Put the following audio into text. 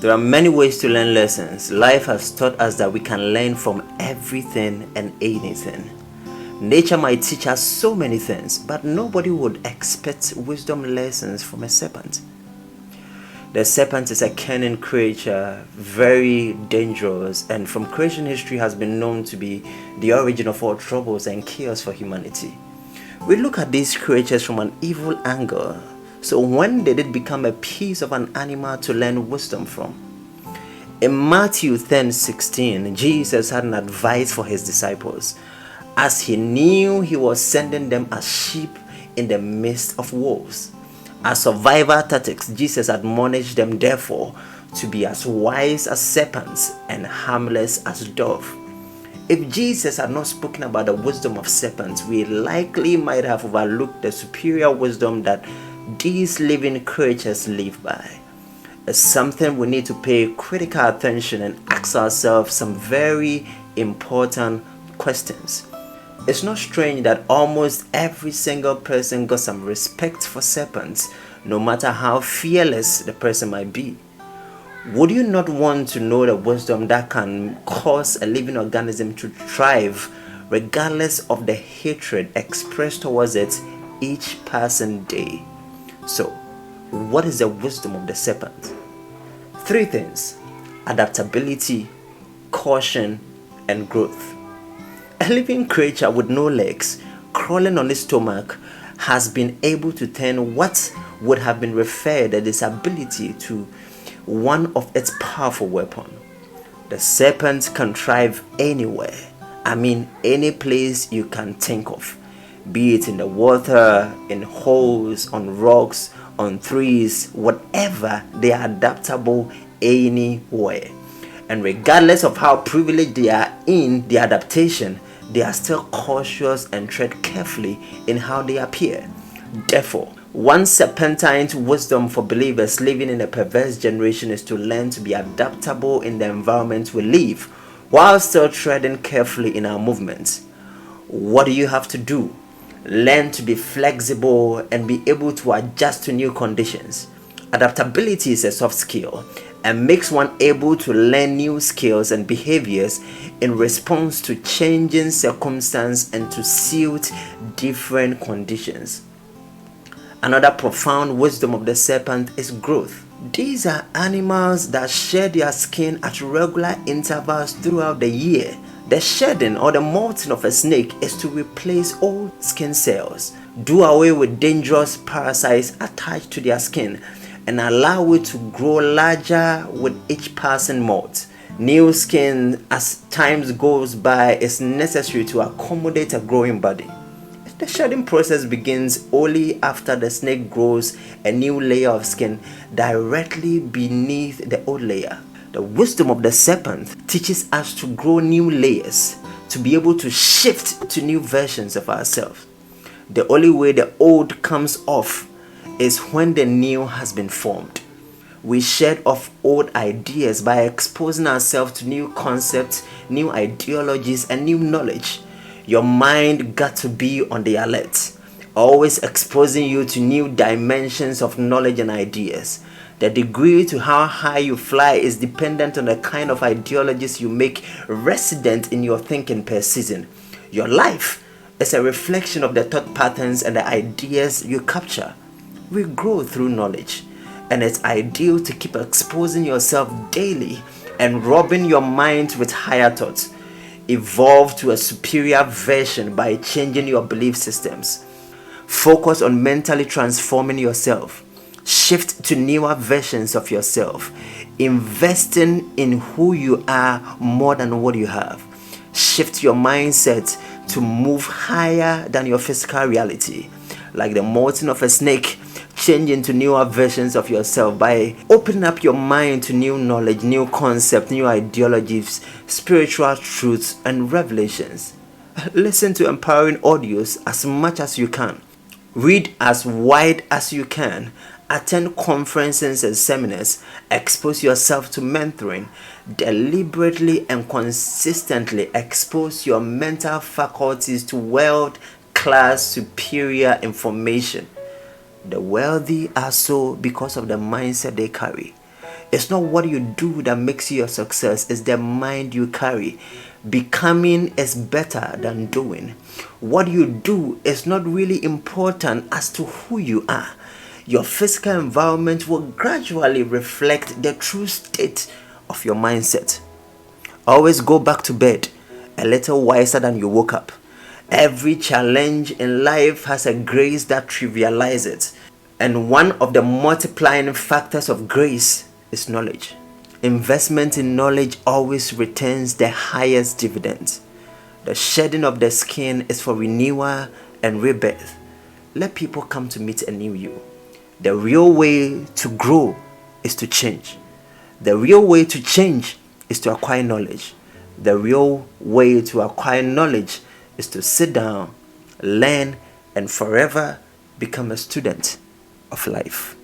There are many ways to learn lessons. Life has taught us that we can learn from everything and anything. Nature might teach us so many things, but nobody would expect wisdom lessons from a serpent. The serpent is a cunning creature, very dangerous, and from creation history has been known to be the origin of all troubles and chaos for humanity. We look at these creatures from an evil angle. So when did it become a piece of an animal to learn wisdom from? In Matthew 10:16, Jesus had an advice for his disciples, as he knew he was sending them as sheep in the midst of wolves. As survival tactics, Jesus admonished them therefore to be as wise as serpents and harmless as doves. If Jesus had not spoken about the wisdom of serpents, we likely might have overlooked the superior wisdom that these living creatures live by. It's something we need to pay critical attention and ask ourselves some very important questions. It's not strange that almost every single person got some respect for serpents, no matter how fearless the person might be. Would you not want to know the wisdom that can cause a living organism to thrive regardless of the hatred expressed towards it each passing day? So, what is the wisdom of the serpent? 3 things: adaptability, caution, and growth. A living creature with no legs, crawling on its stomach, has been able to turn what would have been referred a disability to one of its powerful weapons. The serpent can thrive anywhere. Any place you can think of. Be it in the water, in holes, on rocks, on trees, whatever, they are adaptable anywhere. And regardless of how privileged they are in the adaptation, they are still cautious and tread carefully in how they appear. Therefore, one serpentine wisdom for believers living in a perverse generation is to learn to be adaptable in the environment we live, while still treading carefully in our movements. What do you have to do? Learn to be flexible and be able to adjust to new conditions. Adaptability is a soft skill and makes one able to learn new skills and behaviors in response to changing circumstances and to suit different conditions. Another profound wisdom of the serpent is growth. These are animals that shed their skin at regular intervals throughout the year. The shedding or the molting of a snake is to replace old skin cells, do away with dangerous parasites attached to their skin, and allow it to grow larger with each passing molt. New skin, as time goes by, is necessary to accommodate a growing body. The shedding process begins only after the snake grows a new layer of skin directly beneath the old layer. The wisdom of the serpent teaches us to grow new layers, to be able to shift to new versions of ourselves. The only way the old comes off is when the new has been formed. We shed off old ideas by exposing ourselves to new concepts, new ideologies, and new knowledge. Your mind got to be on the alert, always exposing you to new dimensions of knowledge and ideas. The degree to how high you fly is dependent on the kind of ideologies you make resident in your thinking per season. Your life is a reflection of the thought patterns and the ideas you capture. We grow through knowledge, and it's ideal to keep exposing yourself daily and rubbing your mind with higher thoughts. Evolve to a superior version by changing your belief systems. Focus on mentally transforming yourself. Shift to newer versions of yourself, investing in who you are more than what you have. Shift your mindset to move higher than your physical reality. Like the molting of a snake, change into newer versions of yourself by opening up your mind to new knowledge, new concepts, new ideologies, spiritual truths, and revelations. Listen to empowering audios as much as you can. Read as wide as you can. Attend conferences and seminars. Expose yourself to mentoring. Deliberately and consistently expose your mental faculties to world-class superior information. The wealthy are so because of the mindset they carry. It's not what you do that makes you a success, it's the mind you carry. Becoming is better than doing. What you do is not really important as to who you are. Your physical environment will gradually reflect the true state of your mindset. Always go back to bed a little wiser than you woke up. Every challenge in life has a grace that trivializes it. And one of the multiplying factors of grace is knowledge. Investment in knowledge always returns the highest dividends. The shedding of the skin is for renewal and rebirth. Let people come to meet a new you. The real way to grow is to change. The real way to change is to acquire knowledge. The real way to acquire knowledge is to sit down, learn, and forever become a student of life.